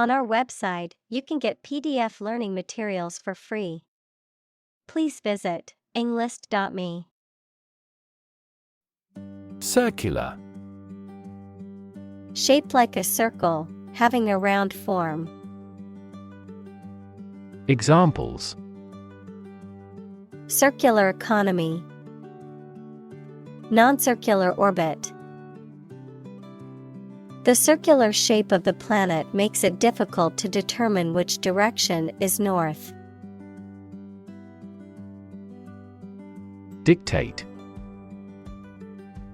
On our website, you can get PDF learning materials for free. Please visit englist.me. Circular. Shaped like a circle, having a round form. Examples: Circular economy. Non-circular orbit. The circular shape of the planet makes it difficult to determine which direction is north. Dictate.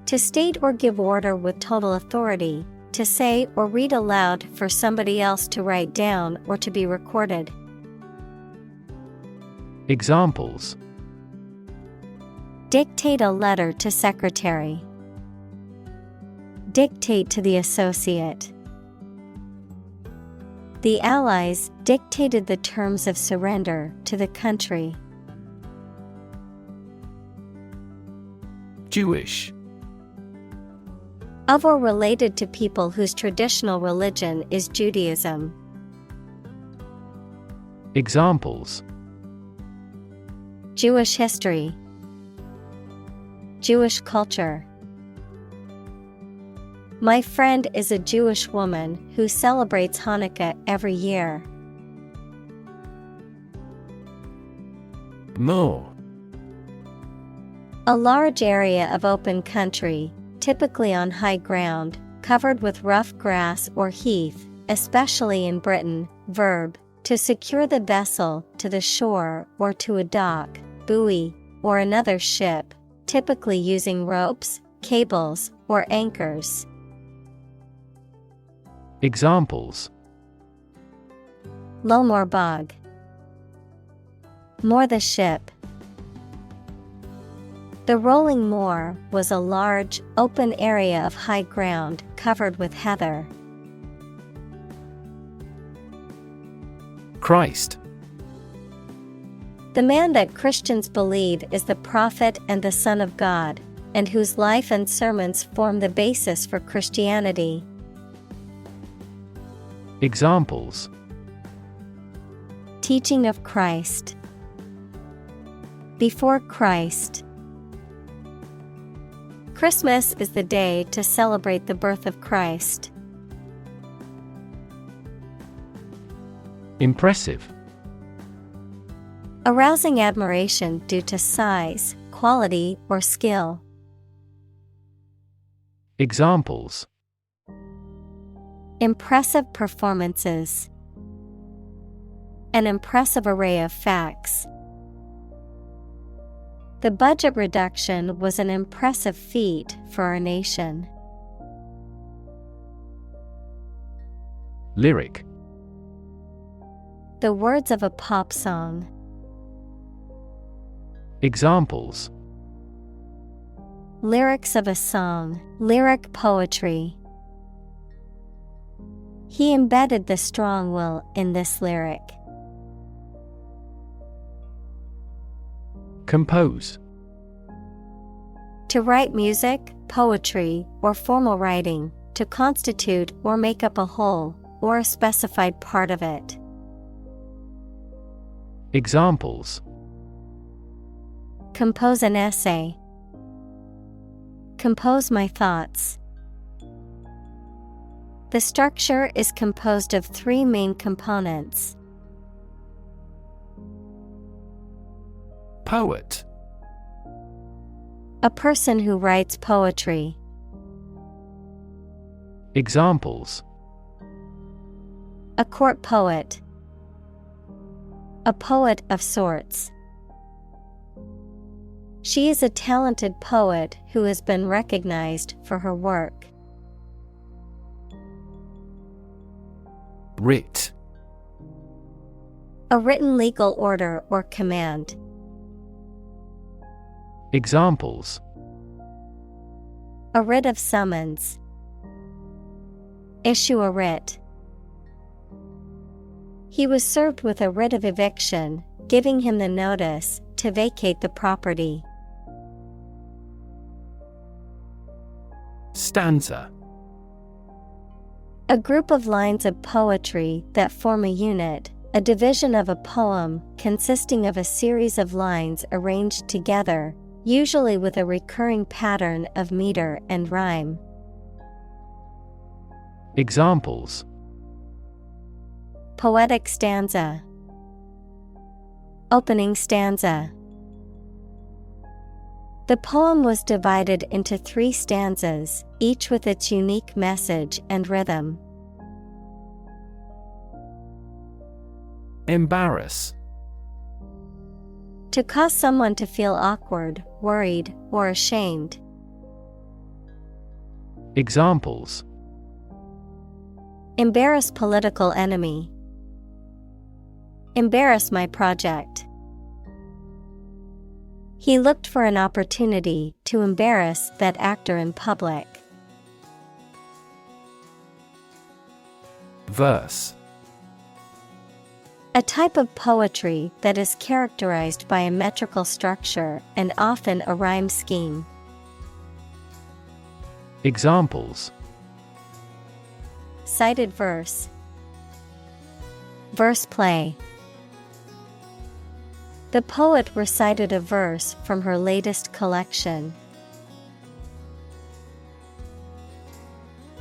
To state or give order with total authority, to say or read aloud for somebody else to write down or to be recorded. Examples: Dictate a letter to secretary. Dictate to the associate. The Allies dictated the terms of surrender to the country. Jewish. Of or related to people whose traditional religion is Judaism. Examples: Jewish history. Jewish culture. My friend is a Jewish woman who celebrates Hanukkah every year. Moor. A large area of open country, typically on high ground, covered with rough grass or heath, especially in Britain. Verb, to secure the vessel to the shore or to a dock, buoy, or another ship, typically using ropes, cables, or anchors. Examples: Low-moor bog. Moor the ship. The rolling moor was a large, open area of high ground covered with heather. Christ. The man that Christians believe is the prophet and the Son of God, and whose life and sermons form the basis for Christianity. Examples: Teaching of Christ. Before Christ. Christmas is the day to celebrate the birth of Christ. Impressive. Arousing admiration due to size, quality, or skill. Examples: Impressive performances. An impressive array of facts. The budget reduction was an impressive feat for our nation. Lyric. The words of a pop song. Examples: Lyrics of a song, lyric poetry. He embedded the strong will in this lyric. Compose. To write music, poetry, or formal writing, to constitute or make up a whole, or a specified part of it. Examples: Compose an essay. Compose my thoughts. The structure is composed of 3 main components. Poet. A person who writes poetry. Examples: A court poet. A poet of sorts. She is a talented poet who has been recognized for her work. Writ. A written legal order or command. Examples: A writ of summons. Issue a writ. He was served with a writ of eviction, giving him the notice to vacate the property. Stanza. A group of lines of poetry that form a unit, a division of a poem consisting of a series of lines arranged together, usually with a recurring pattern of meter and rhyme. Examples: Poetic stanza. Opening stanza. The poem was divided into 3 stanzas, each with its unique message and rhythm. Embarrass. To cause someone to feel awkward, worried, or ashamed. Examples: Embarrass political enemy. Embarrass my project. He looked for an opportunity to embarrass that actor in public. Verse. A type of poetry that is characterized by a metrical structure and often a rhyme scheme. Examples: Cited verse. Verse play. The poet recited a verse from her latest collection.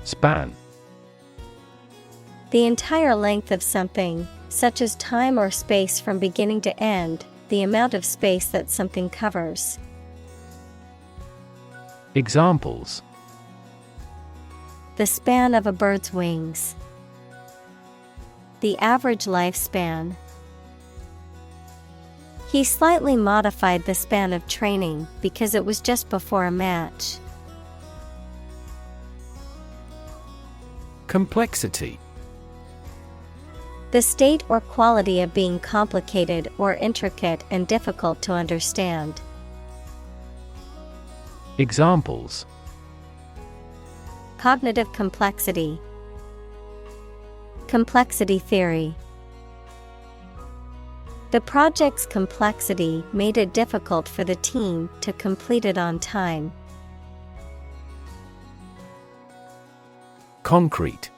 Span. The entire length of something, such as time or space from beginning to end, the amount of space that something covers. Examples: The span of a bird's wings. The average lifespan. He slightly modified the span of training because it was just before a match. Complexity. The state or quality of being complicated or intricate and difficult to understand. Examples: Cognitive complexity. Complexity theory. The project's complexity made it difficult for the team to complete it on time. Concrete.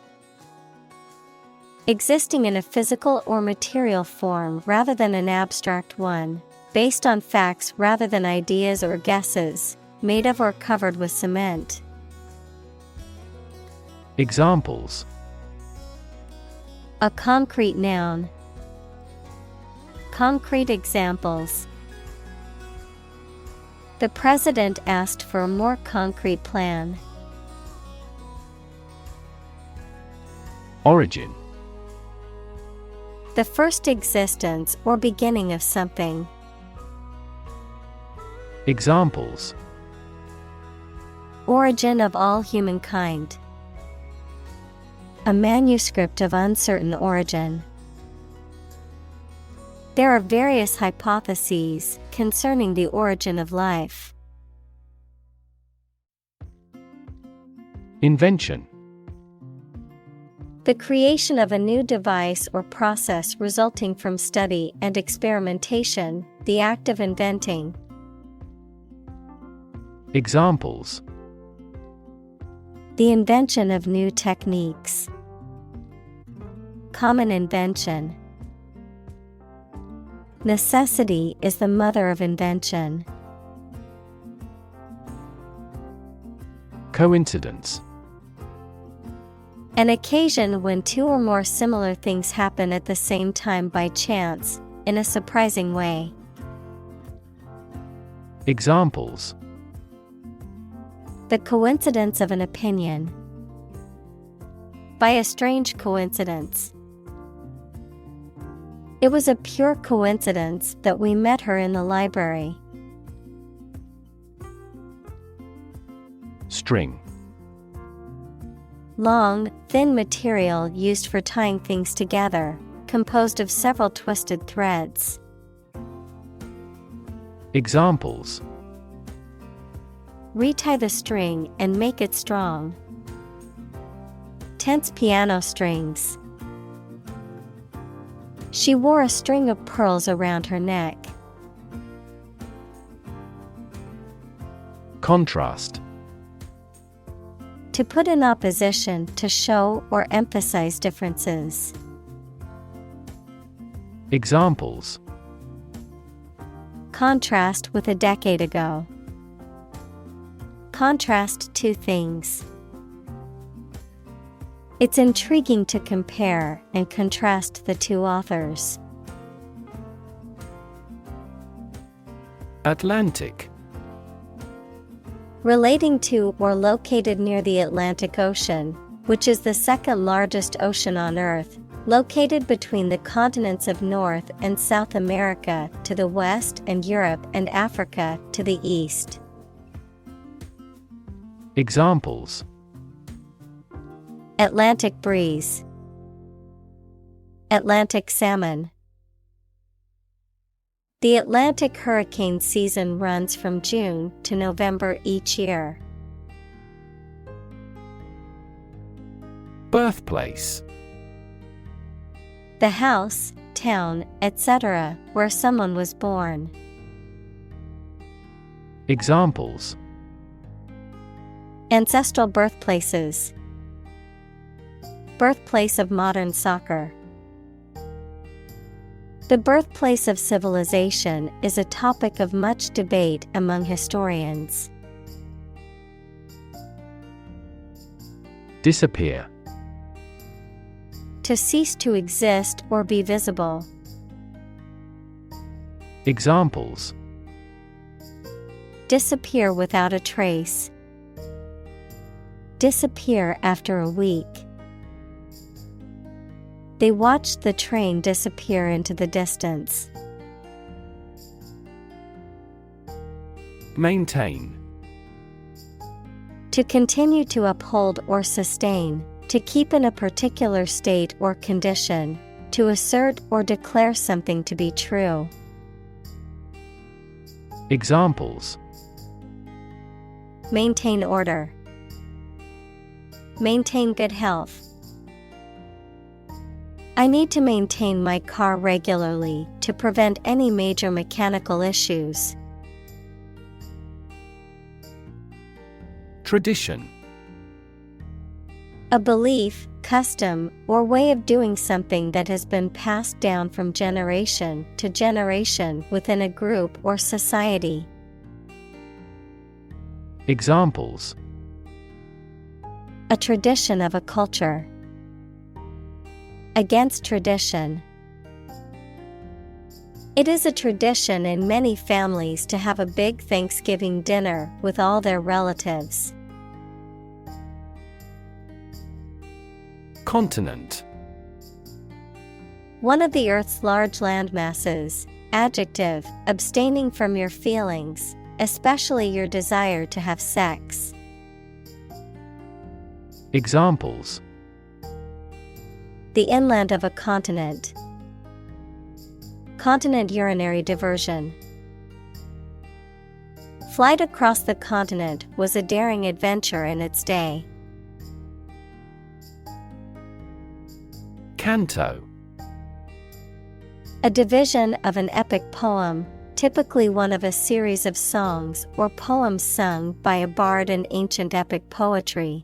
Existing in a physical or material form rather than an abstract one, based on facts rather than ideas or guesses, made of or covered with cement. Examples: A concrete noun. Concrete examples. The president asked for a more concrete plan. Origin. The first existence or beginning of something. Examples: Origin of all humankind. A manuscript of uncertain origin. There are various hypotheses concerning the origin of life. Invention. The creation of a new device or process resulting from study and experimentation, the act of inventing. Examples: The invention of new techniques. Common invention. Necessity is the mother of invention. Coincidence. An occasion when 2 or more similar things happen at the same time by chance, in a surprising way. Examples: The coincidence of an opinion. By a strange coincidence. It was a pure coincidence that we met her in the library. String. Long, thin material used for tying things together, composed of several twisted threads. Examples: Retie the string and make it strong. Tense piano strings. She wore a string of pearls around her neck. Contrast. To put in opposition to show or emphasize differences. Examples: contrast with a decade ago. Contrast two things. It's intriguing to compare and contrast the two authors. Atlantic. Relating to or located near the Atlantic Ocean, which is the second largest ocean on Earth, located between the continents of North and South America to the west and Europe and Africa to the east. Examples: Atlantic breeze. Atlantic salmon. The Atlantic hurricane season runs from June to November each year. Birthplace. The house, town, etc., where someone was born. Examples: Ancestral birthplaces. Birthplace of modern soccer. The birthplace of civilization is a topic of much debate among historians. Disappear. To cease to exist or be visible. Examples: disappear without a trace. Disappear after a week. They watched the train disappear into the distance. Maintain. To continue to uphold or sustain, to keep in a particular state or condition, to assert or declare something to be true. Examples: maintain order. Maintain good health. I need to maintain my car regularly to prevent any major mechanical issues. Tradition. A belief, custom, or way of doing something that has been passed down from generation to generation within a group or society. Examples: a tradition of a culture. Against tradition. It is a tradition in many families to have a big Thanksgiving dinner with all their relatives. Continent. One of the Earth's large landmasses. Adjective, abstaining from your feelings, especially your desire to have sex. Examples: the inland of a continent. Continent urinary diversion. Flight across the continent was a daring adventure in its day. Canto. A division of an epic poem, typically one of a series of songs or poems sung by a bard in ancient epic poetry.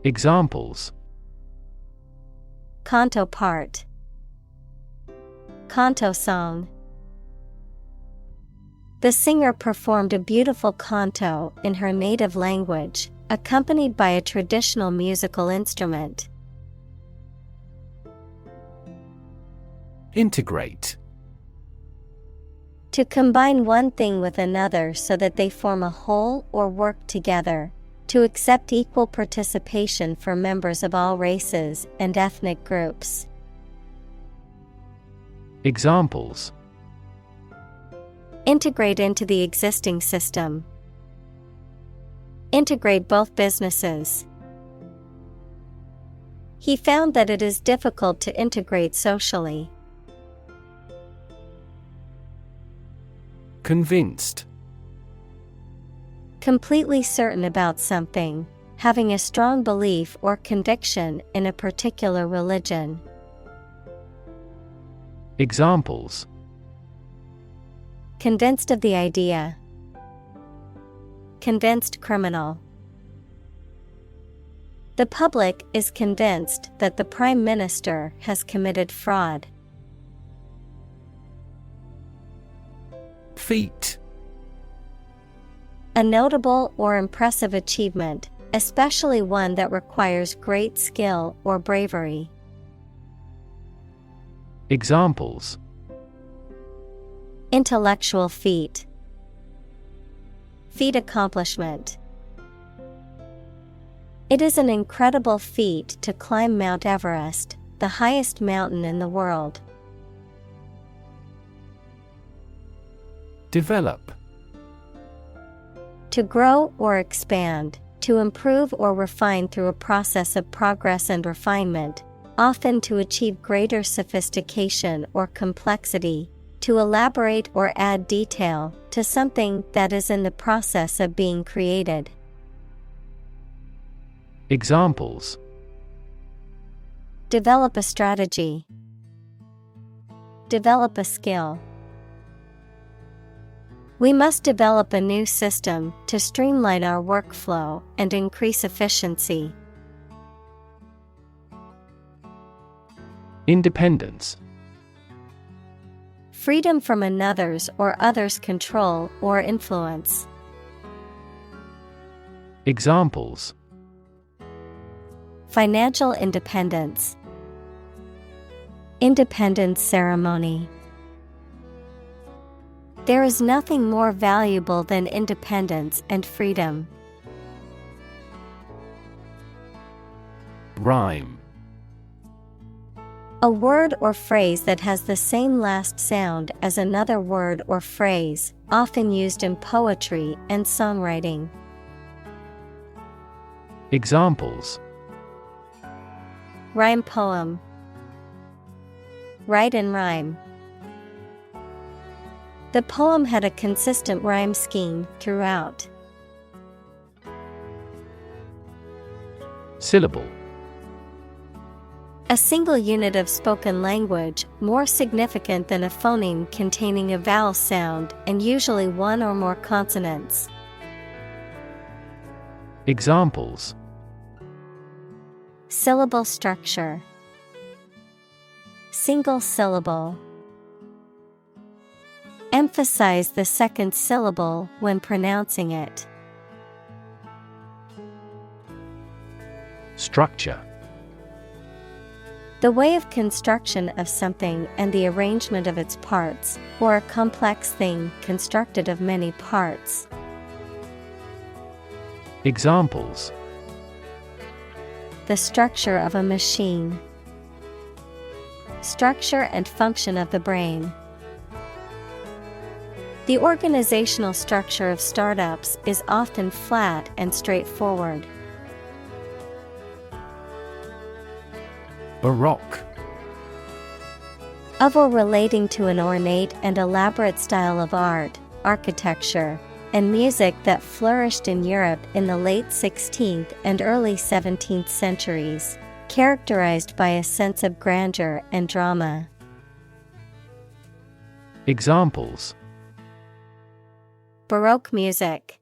Examples: canto part. Canto song. The singer performed a beautiful canto in her native language, accompanied by a traditional musical instrument. Integrate. To combine one thing with another so that they form a whole or work together. To accept equal participation for members of all races and ethnic groups. Examples: integrate into the existing system. Integrate both businesses. He found that it is difficult to integrate socially. Convinced. Completely certain about something, having a strong belief or conviction in a particular religion. Examples: convinced of the idea. Convinced criminal. The public is convinced that the Prime Minister has committed fraud. Feat. A notable or impressive achievement, especially one that requires great skill or bravery. Examples: Intellectual feat. Feat accomplishment. It is an incredible feat to climb Mount Everest, the highest mountain in the world. Develop. To grow or expand, to improve or refine through a process of progress and refinement, often to achieve greater sophistication or complexity, to elaborate or add detail to something that is in the process of being created. Examples: Develop a strategy. Develop a skill. We must develop a new system to streamline our workflow and increase efficiency. Independence. Freedom from another's or others' control or influence. Examples: Financial independence. Independence ceremony. There is nothing more valuable than independence and freedom. Rhyme. A word or phrase that has the same last sound as another word or phrase, often used in poetry and songwriting. Examples: Rhyme poem. Write in rhyme. The poem had a consistent rhyme scheme throughout. Syllable. A single unit of spoken language, more significant than a phoneme containing a vowel sound and usually one or more consonants. Examples: Syllable structure. Single syllable. Emphasize the second syllable when pronouncing it. Structure. The way of construction of something and the arrangement of its parts, or a complex thing constructed of many parts. Examples: The structure of a machine. Structure and function of the brain. The organizational structure of startups is often flat and straightforward. Baroque. Of or relating to an ornate and elaborate style of art, architecture, and music that flourished in Europe in the late 16th and early 17th centuries, characterized by a sense of grandeur and drama. Examples: Baroque music.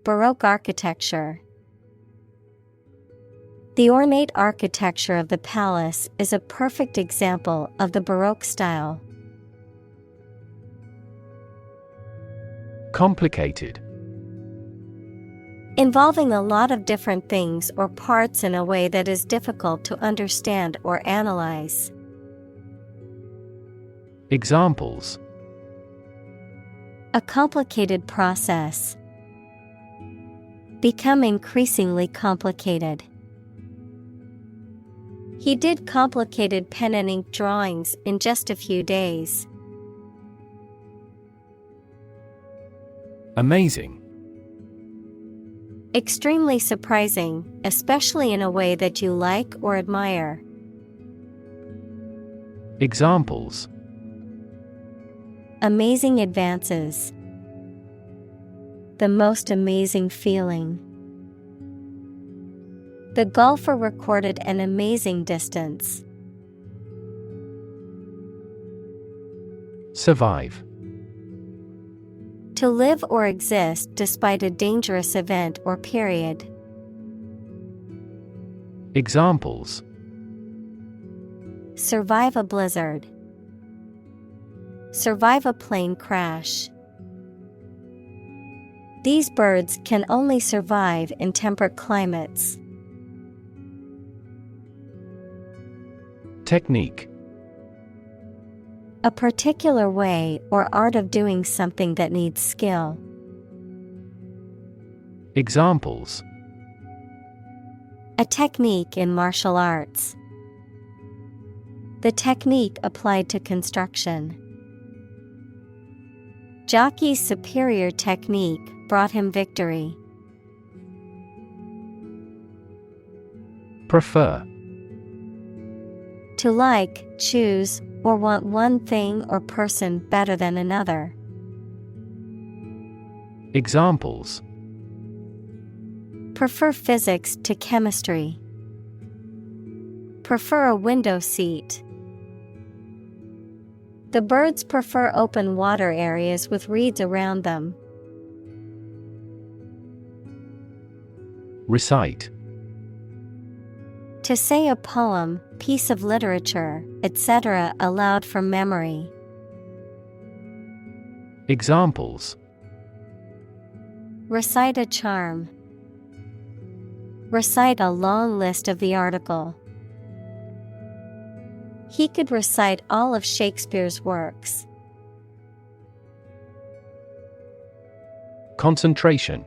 Baroque architecture. The ornate architecture of the palace is a perfect example of the Baroque style. Complicated. Involving a lot of different things or parts in a way that is difficult to understand or analyze. Examples: A complicated process. Become increasingly complicated. He did complicated pen and ink drawings in just a few days. Amazing. Extremely surprising, especially in a way that you like or admire. Examples: Amazing advances. The most amazing feeling. The golfer recorded an amazing distance. Survive. To live or exist despite a dangerous event or period. Examples: survive a blizzard, survive a plane crash. These birds can only survive in temperate climates. Technique: a particular way or art of doing something that needs skill. Examples: a technique in martial arts, the technique applied to construction. Jockey's superior technique brought him victory. Prefer: to like, choose, or want one thing or person better than another. Examples: prefer physics to chemistry, prefer a window seat. The birds prefer open water areas with reeds around them. Recite: to say a poem, piece of literature, etc. aloud from memory. Examples: recite a charm, recite a long list of the article. He could recite all of Shakespeare's works. Concentration: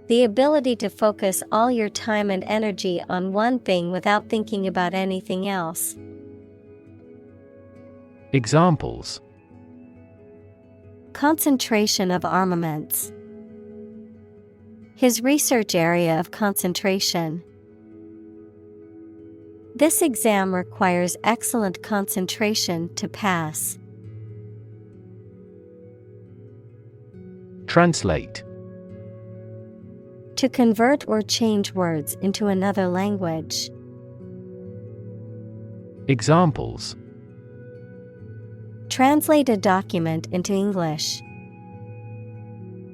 the ability to focus all your time and energy on one thing without thinking about anything else. Examples: concentration of armaments. His research area of concentration. This exam requires excellent concentration to pass. Translate: to convert or change words into another language. Examples: translate a document into English.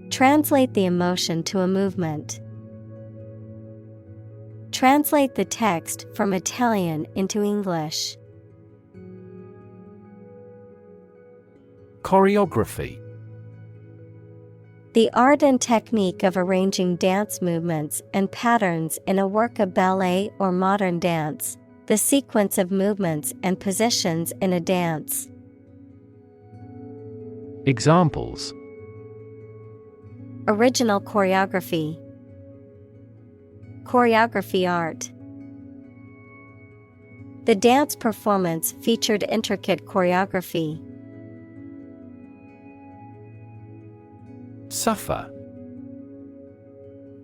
Translate the emotion to a movement. Translate the text from Italian into English. Choreography: the art and technique of arranging dance movements and patterns in a work of ballet or modern dance, the sequence of movements and positions in a dance. Examples: original choreography, choreography art. The dance performance featured intricate choreography. Suffer: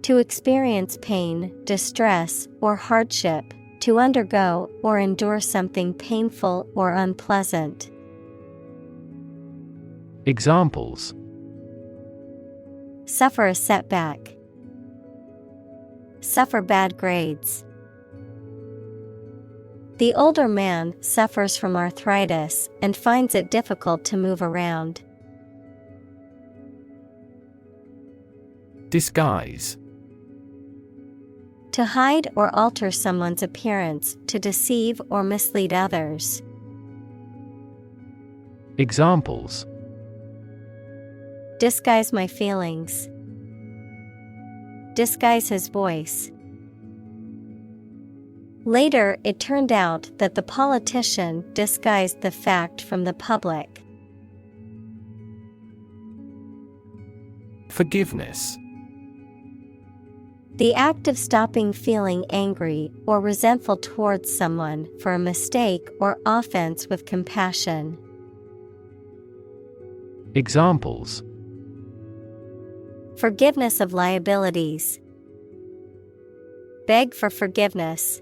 to experience pain, distress, or hardship, to undergo or endure something painful or unpleasant. Examples: suffer a setback, suffer bad grades. The older man suffers from arthritis and finds it difficult to move around. Disguise: to hide or alter someone's appearance to deceive or mislead others. Examples: disguise my feelings, disguise his voice. Later, it turned out that the politician disguised the fact from the public. Forgiveness: the act of stopping feeling angry or resentful towards someone for a mistake or offense with compassion. Examples: forgiveness of liabilities, beg for forgiveness.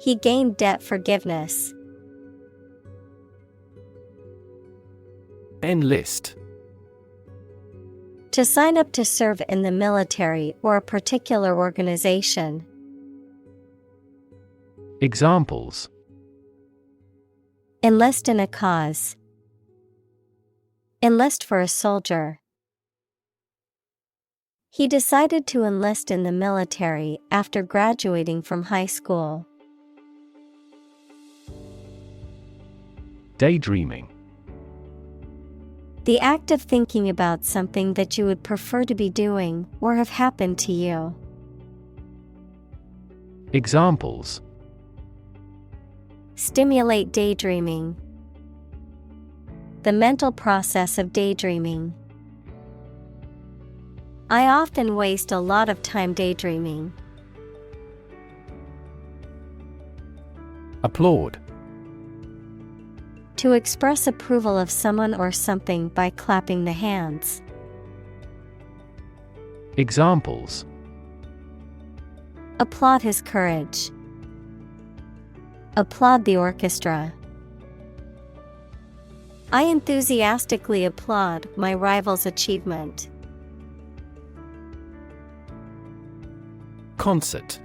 He gained debt forgiveness. Enlist: to sign up to serve in the military or a particular organization. Examples: enlist in a cause, enlist for a soldier. He decided to enlist in the military after graduating from high school. Daydreaming. The act of thinking about something that you would prefer to be doing or have happened to you. Examples: Stimulate daydreaming. The mental process of daydreaming. I often waste a lot of time daydreaming. Applaud. To express approval of someone or something by clapping the hands. Examples: Applaud his courage. Applaud the orchestra. I enthusiastically applaud my rival's achievement. Concert.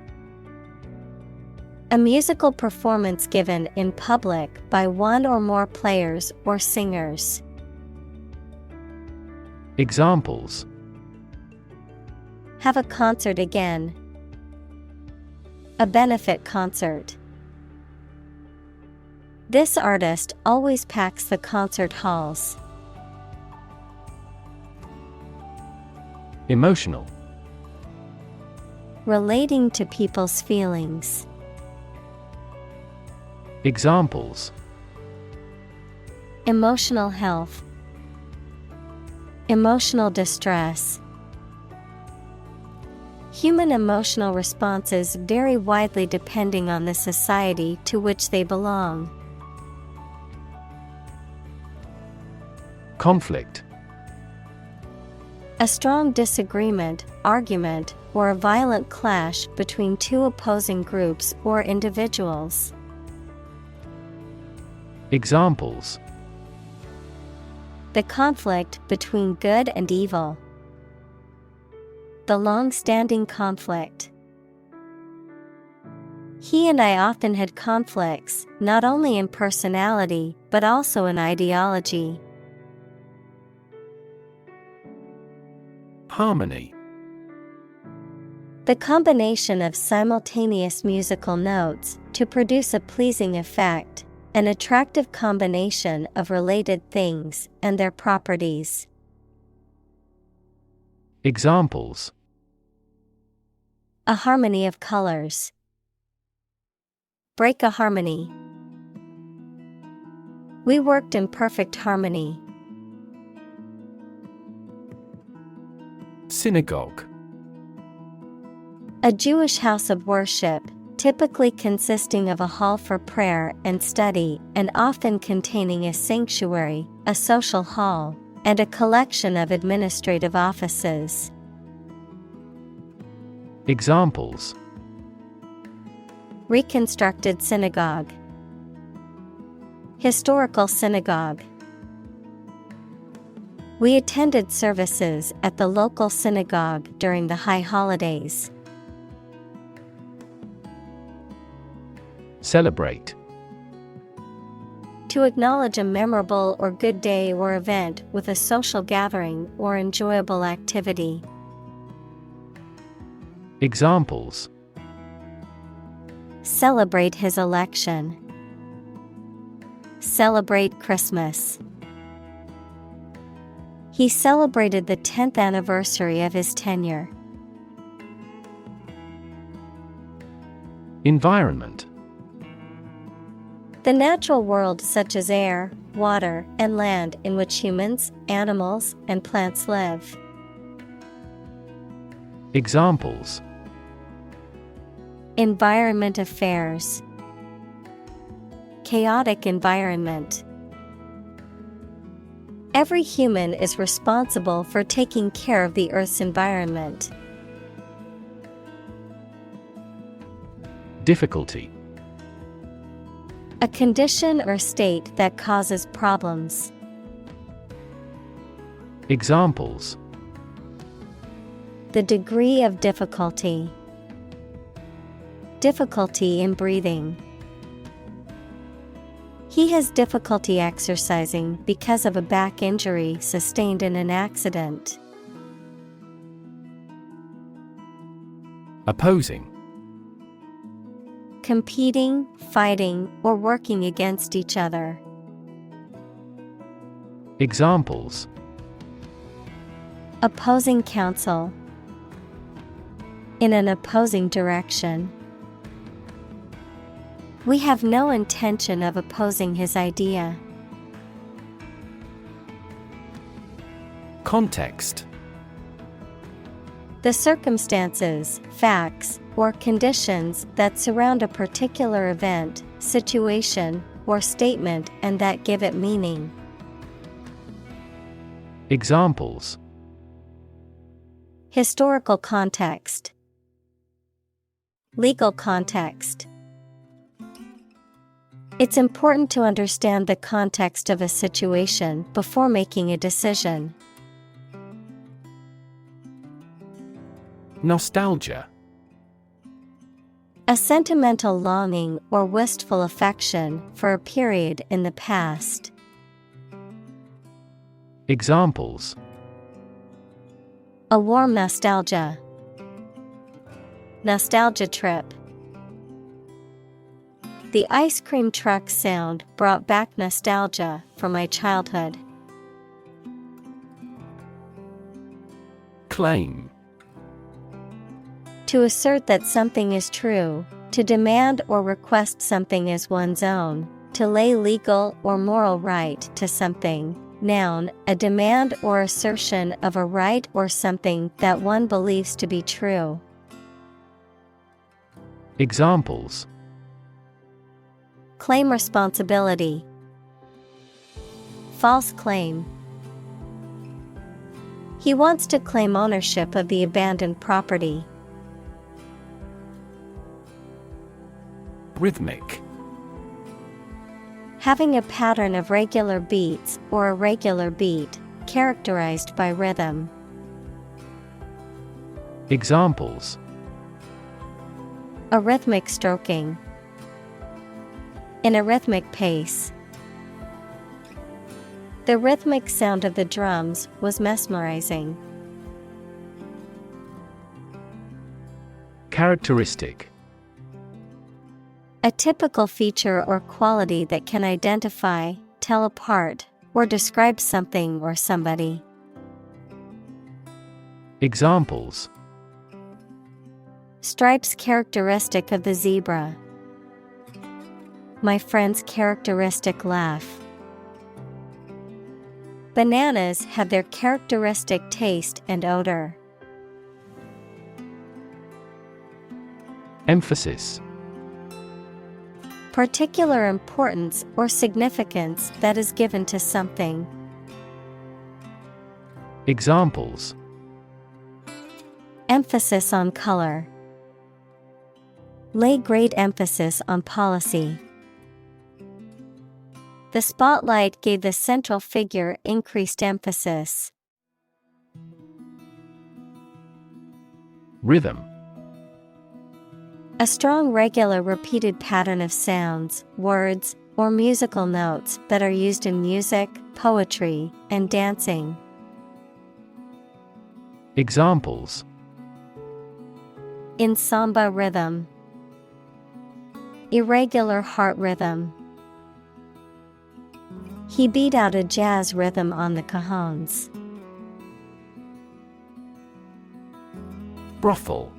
A musical performance given in public by one or more players or singers. Examples: Have a concert again. A benefit concert. This artist always packs the concert halls. Emotional. Relating to people's feelings. Examples: Emotional health. Emotional distress. Human emotional responses vary widely depending on the society to which they belong. Conflict. A strong disagreement, argument, or a violent clash between two opposing groups or individuals. Examples: The conflict between good and evil. The long-standing conflict. He and I often had conflicts, not only in personality, but also in ideology. Harmony. The combination of simultaneous musical notes to produce a pleasing effect, an attractive combination of related things and their properties. Examples: A harmony of colors. Break a harmony. We worked in perfect harmony. Synagogue. A Jewish house of worship, typically consisting of a hall for prayer and study and often containing a sanctuary, a social hall, and a collection of administrative offices. Examples: Reconstructed synagogue. Historical synagogue. We attended services at the local synagogue during the high holidays. Celebrate. To acknowledge a memorable or good day or event with a social gathering or enjoyable activity. Examples: Celebrate his election. Celebrate Christmas. He celebrated the 10th anniversary of his tenure. Environment. The natural world such as air, water, and land in which humans, animals, and plants live. Examples: Environment affairs. Chaotic environment. Every human is responsible for taking care of the Earth's environment. Difficulty. A condition or state that causes problems. Examples: The degree of difficulty. Difficulty in breathing. He has difficulty exercising because of a back injury sustained in an accident. Opposing. Competing, fighting, or working against each other. Examples: Opposing counsel. In an opposing direction. We have no intention of opposing his idea. Context. The circumstances, facts, or conditions that surround a particular event, situation, or statement and that give it meaning. Examples: Historical context. Legal context. It's important to understand the context of a situation before making a decision. Nostalgia. A sentimental longing or wistful affection for a period in the past. Examples: A warm nostalgia. Nostalgia trip. The ice cream truck sound brought back nostalgia from my childhood. Claim. To assert that something is true, to demand or request something as one's own, to lay legal or moral right to something. Noun, a demand or assertion of a right or something that one believes to be true. Examples: Claim responsibility. False claim. He wants to claim ownership of the abandoned property. Rhythmic. Having a pattern of regular beats or a regular beat, characterized by rhythm. Examples: A rhythmic stroking. In a rhythmic pace. The rhythmic sound of the drums was mesmerizing. Characteristic. A typical feature or quality that can identify, tell apart, or describe something or somebody. Examples: Stripes characteristic of the zebra. My friend's characteristic laugh. Bananas have their characteristic taste and odor. Emphasis. Particular importance or significance that is given to something. Examples: Emphasis on color. Lay great emphasis on policy. The spotlight gave the central figure increased emphasis. Rhythm. A strong, regular, repeated pattern of sounds, words, or musical notes that are used in music, poetry, and dancing. Examples: In samba rhythm. Irregular heart rhythm. He beat out a jazz rhythm on the cajones. Brothel.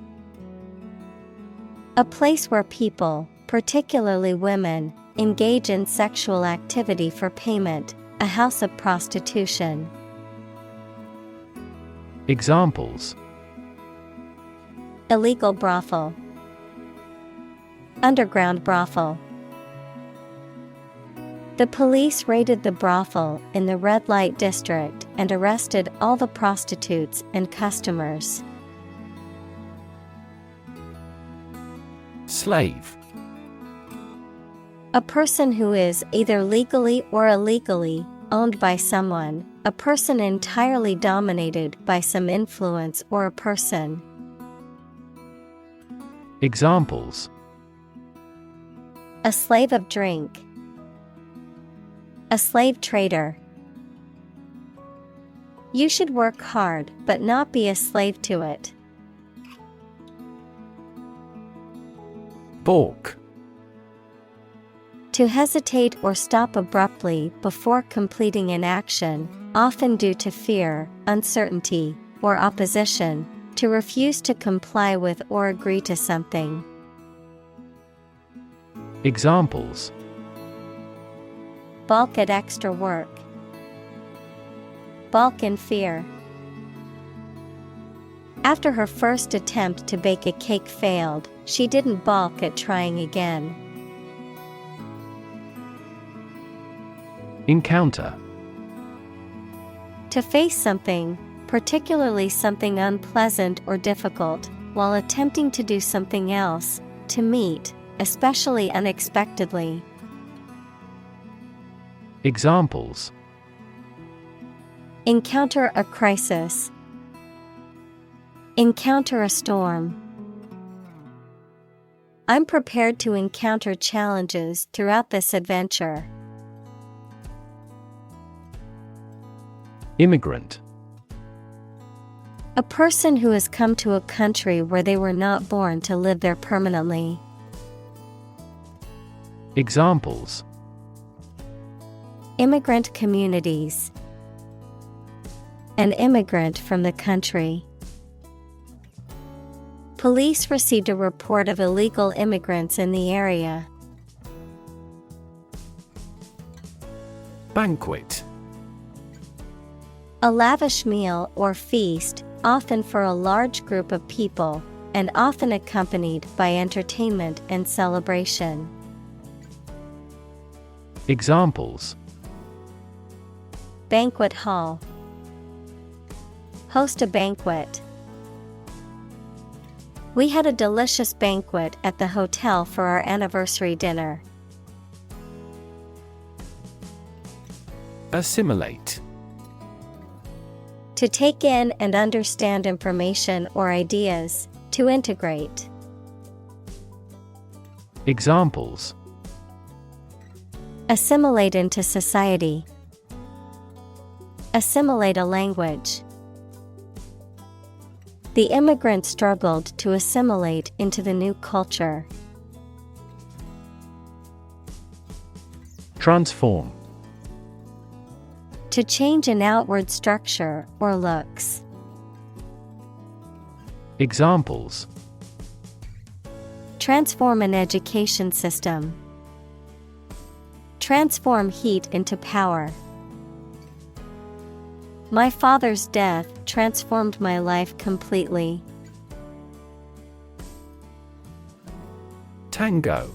A place where people, particularly women, engage in sexual activity for payment, a house of prostitution. Examples: Illegal brothel. Underground brothel. The police raided the brothel in the red light district and arrested all the prostitutes and customers. Slave. A person who is either legally or illegally owned by someone, a person entirely dominated by some influence or a person. Examples: A slave of drink. A slave trader. You should work hard but not be a slave to it. Balk. To hesitate or stop abruptly before completing an action, often due to fear, uncertainty, or opposition, to refuse to comply with or agree to something. Examples: Balk at extra work. Balk in fear. After her first attempt to bake a cake failed, she didn't balk at trying again. Encounter. To face something, particularly something unpleasant or difficult, while attempting to do something else, to meet, especially unexpectedly. Examples: Encounter a crisis. Encounter a storm. I'm prepared to encounter challenges throughout this adventure. Immigrant. A person who has come to a country where they were not born to live there permanently. Examples: Immigrant communities. An immigrant from the country. Police received a report of illegal immigrants in the area. Banquet. A lavish meal or feast, often for a large group of people, and often accompanied by entertainment and celebration. Examples: Banquet hall. Host a banquet. We had a delicious banquet at the hotel for our anniversary dinner. Assimilate. To take in and understand information or ideas, to integrate. Examples: Assimilate into society. Assimilate a language. The immigrants struggled to assimilate into the new culture. Transform. To change an outward structure or looks. Examples: Transform an education system. Transform heat into power. My father's death transformed my life completely. Tango.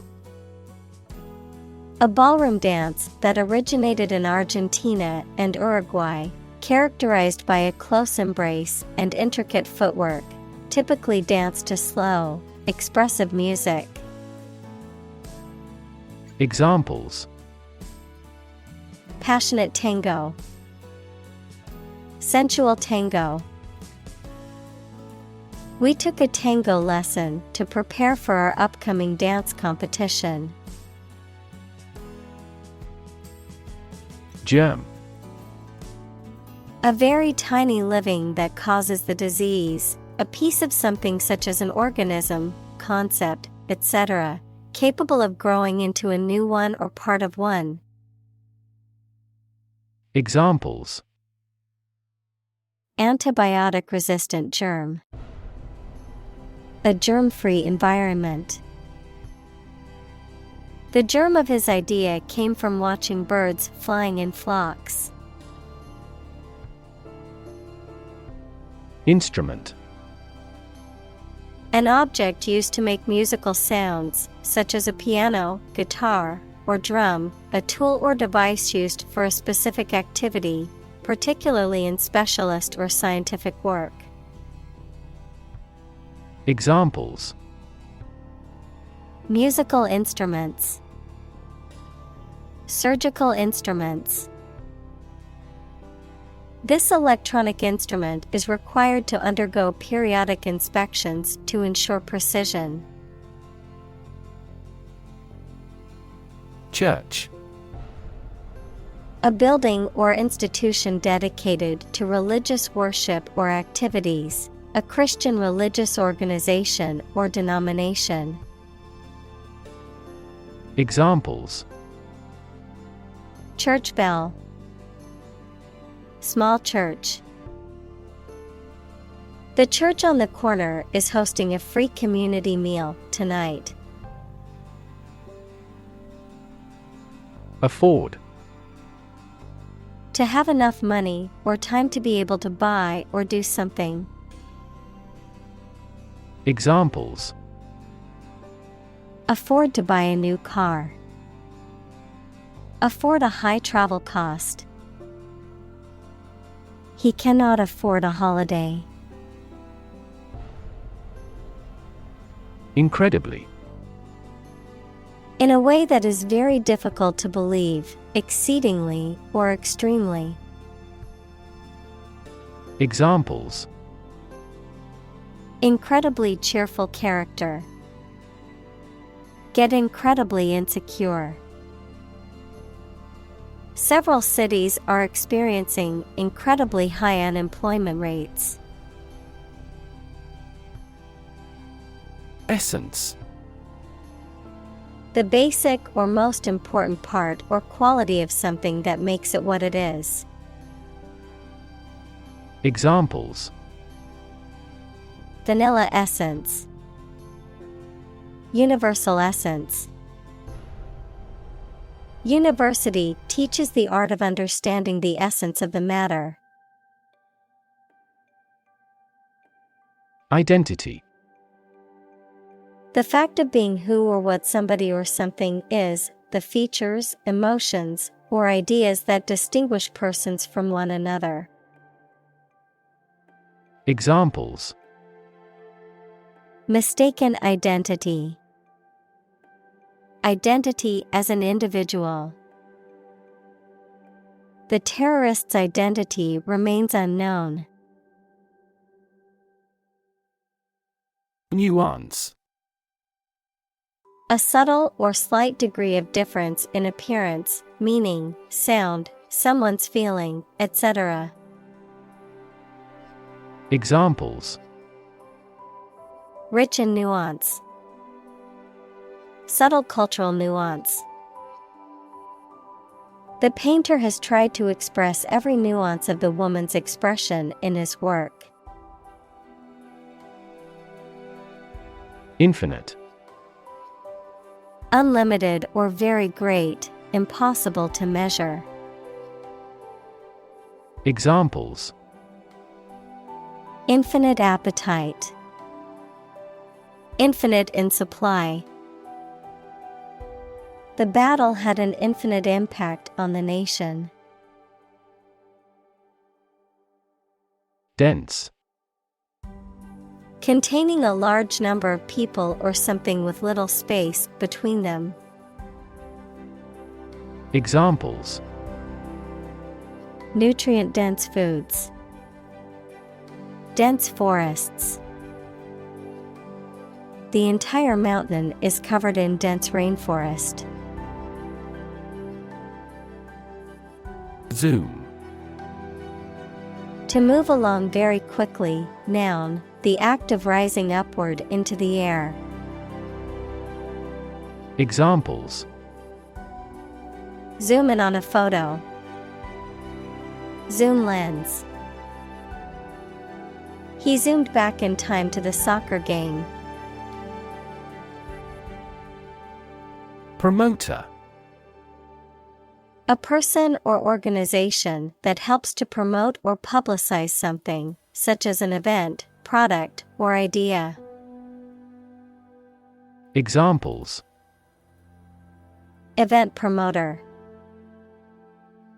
A ballroom dance that originated in Argentina and Uruguay, characterized by a close embrace and intricate footwork, typically danced to slow, expressive music. Examples: Passionate tango. Sensual tango. We took a tango lesson to prepare for our upcoming dance competition. Germ. A very tiny living that causes the disease, a piece of something such as an organism, concept, etc., capable of growing into a new one or part of one. Examples: Antibiotic-resistant germ. A germ-free environment. The germ of his idea came from watching birds flying in flocks. Instrument. An object used to make musical sounds, such as a piano, guitar, or drum, a tool or device used for a specific activity, particularly in specialist or scientific work. Examples: Musical instruments. Surgical instruments. This electronic instrument is required to undergo periodic inspections to ensure precision. Church. A building or institution dedicated to religious worship or activities, a Christian religious organization or denomination. Examples: church bell, small church. The church on the corner is hosting a free community meal tonight. Afford. To have enough money or time to be able to buy or do something. Examples: afford to buy a new car. Afford a high travel cost. He cannot afford a holiday. Incredibly. In a way that is very difficult to believe, exceedingly, or extremely. Examples: incredibly cheerful character. Get incredibly insecure. Several cities are experiencing incredibly high unemployment rates. Essence. The basic or most important part or quality of something that makes it what it is. Examples: vanilla essence. Universal essence. University teaches the art of understanding the essence of the matter. Identity. The fact of being who or what somebody or something is, the features, emotions, or ideas that distinguish persons from one another. Examples: mistaken identity. Identity as an individual. The terrorist's identity remains unknown. Nuance. A subtle or slight degree of difference in appearance, meaning, sound, someone's feeling, etc. Examples: rich in nuance. Subtle cultural nuance. The painter has tried to express every nuance of the woman's expression in his work. Infinite. Unlimited or very great, impossible to measure. Examples: infinite appetite. Infinite in supply. The battle had an infinite impact on the nation. Dense. Containing a large number of people or something with little space between them. Examples: nutrient-dense foods. Dense forests. The entire mountain is covered in dense rainforest. Zoom. To move along very quickly, noun, the act of rising upward into the air. Examples: zoom in on a photo. Zoom lens. He zoomed back in time to the soccer game. Promoter. A person or organization that helps to promote or publicize something, such as an event, product, or idea. Examples: event promoter.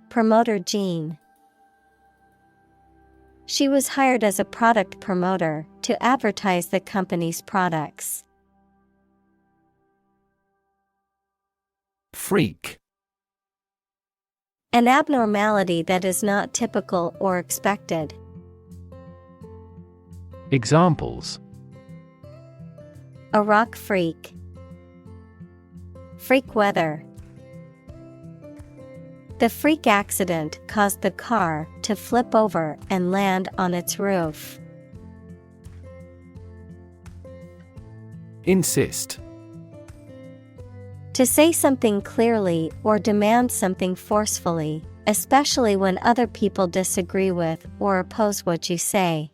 Promoter gene. She was hired as a product promoter to advertise the company's products. Freak. An abnormality that is not typical or expected. Examples: a rock freak. Freak weather. The freak accident caused the car to flip over and land on its roof. Insist. To say something clearly or demand something forcefully, especially when other people disagree with or oppose what you say.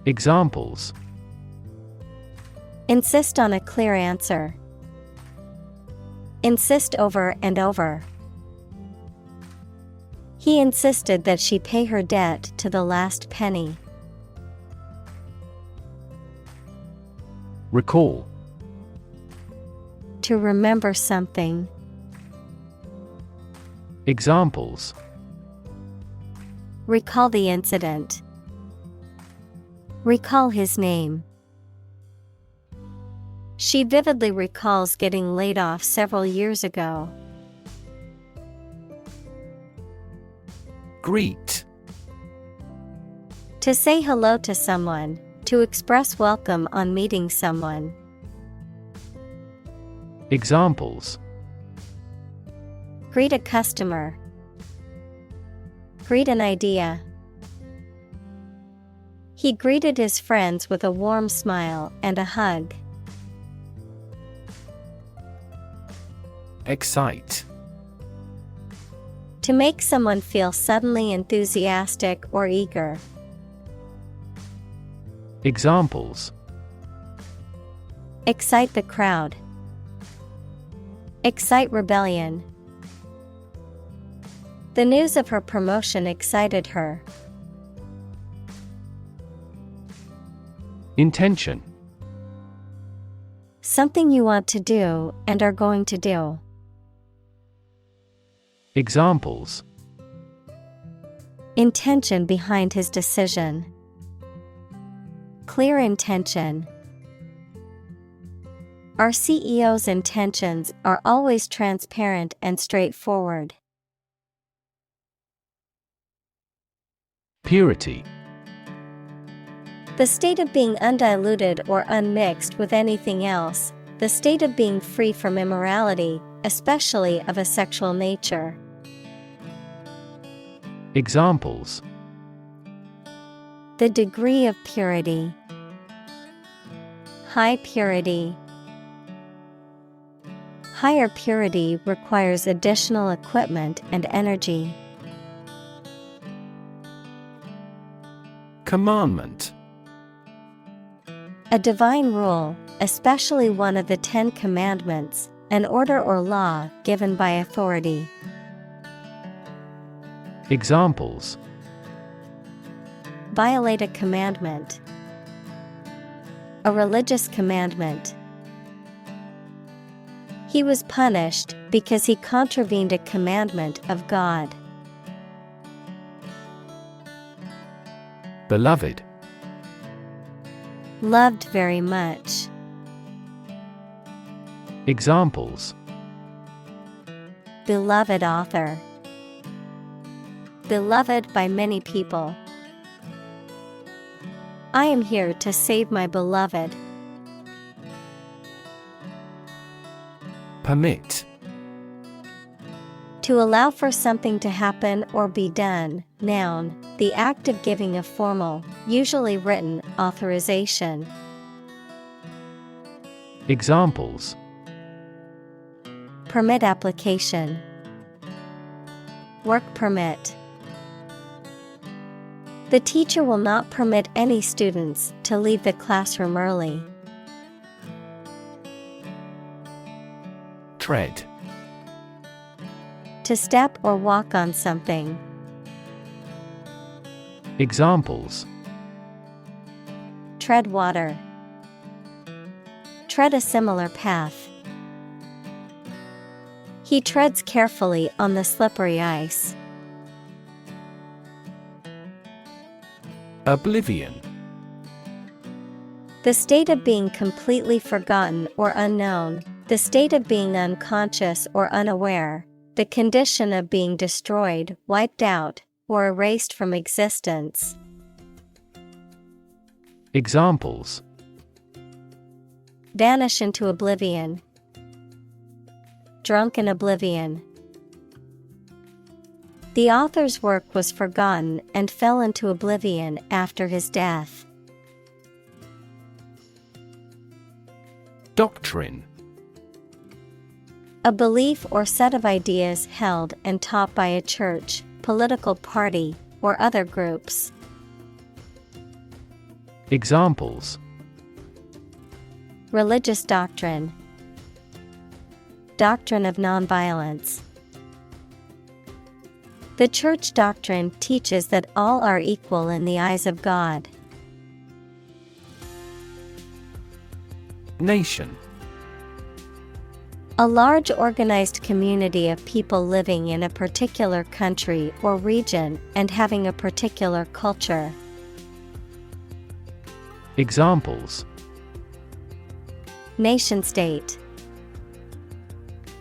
Examples: Insist on a clear answer. Insist over and over. He insisted that she pay her debt to the last penny. Recall. To remember something. Examples: Recall the incident. Recall his name. She vividly recalls getting laid off several years ago. Greet. To say hello to someone, to express welcome on meeting someone. Examples: Greet a customer. Greet an idea. He greeted his friends with a warm smile and a hug. Excite. To make someone feel suddenly enthusiastic or eager. Examples: Excite the crowd. Excite rebellion. The news of her promotion excited her. Intention. Something you want to do and are going to do. Examples: Intention behind his decision. Clear intention. Our CEO's intentions are always transparent and straightforward. Purity. The state of being undiluted or unmixed with anything else, the state of being free from immorality, especially of a sexual nature. Examples: The degree of purity. High purity. Higher purity requires additional equipment and energy. Commandment. A divine rule, especially one of the 10 Commandments, an order or law given by authority. Examples: Violate a commandment. A religious commandment. He was punished because he contravened a commandment of God. Beloved. Loved very much. Examples: Beloved author. Beloved by many people. I am here to save my beloved. Permit. To allow for something to happen or be done. Noun, the act of giving a formal, usually written, authorization. Examples: Permit application. Work permit. The teacher will not permit any students to leave the classroom early. Tread. To step or walk on something. Examples: Tread water. Tread a similar path. He treads carefully on the slippery ice. Oblivion. The state of being completely forgotten or unknown, the state of being unconscious or unaware, the condition of being destroyed, wiped out, or erased from existence. Examples: Vanish into oblivion. Drunk in oblivion. The author's work was forgotten and fell into oblivion after his death. Doctrine. A belief or set of ideas held and taught by a church, political party, or other groups. Examples: Religious doctrine. Doctrine of nonviolence. The church doctrine teaches that all are equal in the eyes of God. Nation. A large organized community of people living in a particular country or region and having a particular culture. Examples: Nation-state.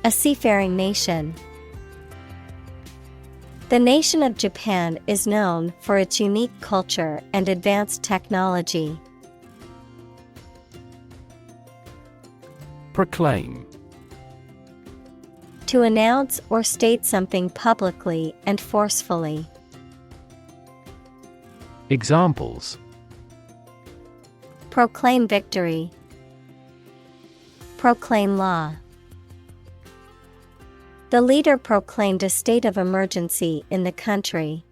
A seafaring nation. The nation of Japan is known for its unique culture and advanced technology. Proclaim. To announce or state something publicly and forcefully. Examples: Proclaim victory. Proclaim law. The leader proclaimed a state of emergency in the country.